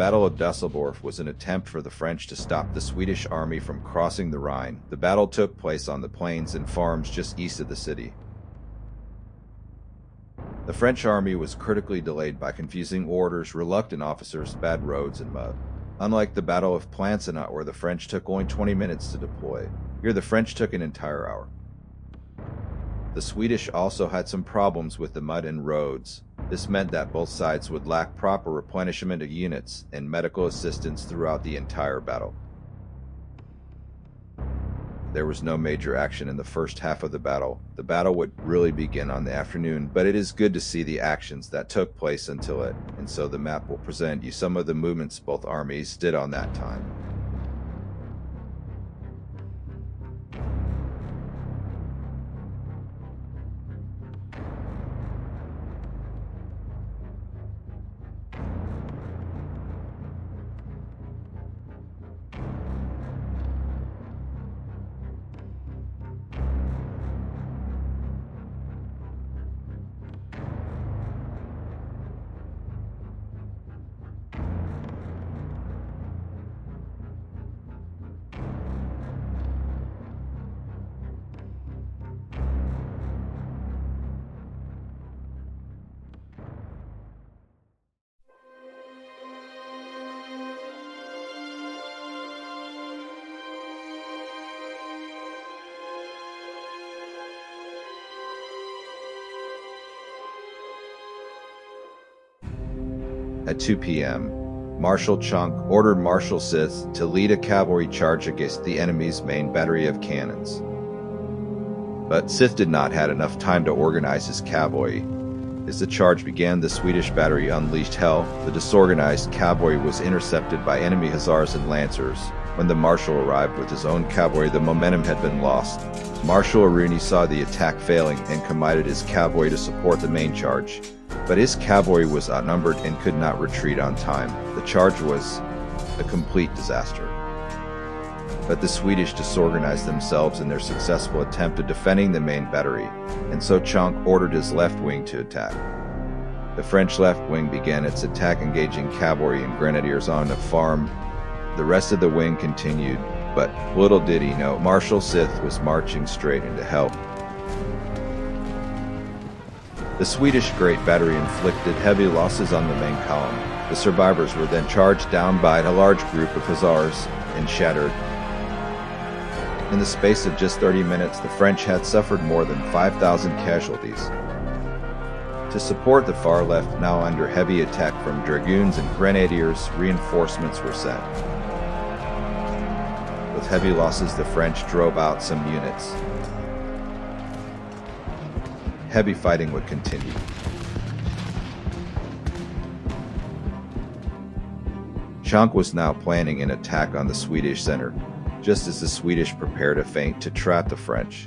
Battle of Dusseldorf was an attempt for the French to stop the Swedish army from crossing the Rhine. The battle took place on the plains and farms just east of the city. The French army was critically delayed by confusing orders, reluctant officers, bad roads, and mud. Unlike the Battle of Planzenot, where the French took only 20 minutes to deploy, here the French took an entire hour. The Swedish also had some problems with the mud and roads. This meant that both sides would lack proper replenishment of units and medical assistance throughout the entire battle. There was no major action in the first half of the battle. The battle would really begin on the afternoon, but it is good to see the actions that took place until it, and so the map will present you some of the movements both armies did on that time. At 2 p.m., Marshal Chunk ordered Marshal Sith to lead a cavalry charge against the enemy's main battery of cannons. But Sith did not have enough time to organize his cavalry. As the charge began, the Swedish battery unleashed hell. The disorganized cavalry was intercepted by enemy hussars and lancers. When the Marshal arrived with his own cavalry, the momentum had been lost. Marshal Aruni saw the attack failing and commanded his cavalry to support the main charge. But his cavalry was outnumbered and could not retreat on time. The charge was a complete disaster. But the Swedish disorganized themselves in their successful attempt at defending the main battery, and so Chunk ordered his left wing to attack. The French left wing began its attack, engaging cavalry and grenadiers on a farm. The rest of the wing continued, but little did he know, Marshal Sith was marching straight into hell. The Swedish Great Battery inflicted heavy losses on the main column. The survivors were then charged down by a large group of hussars and shattered. In the space of just 30 minutes, the French had suffered more than 5,000 casualties. To support the far left, now under heavy attack from dragoons and grenadiers, reinforcements were sent. With heavy losses, the French drove out some units. Heavy fighting would continue. Chunk was now planning an attack on the Swedish center, just as the Swedish prepared a feint to trap the French.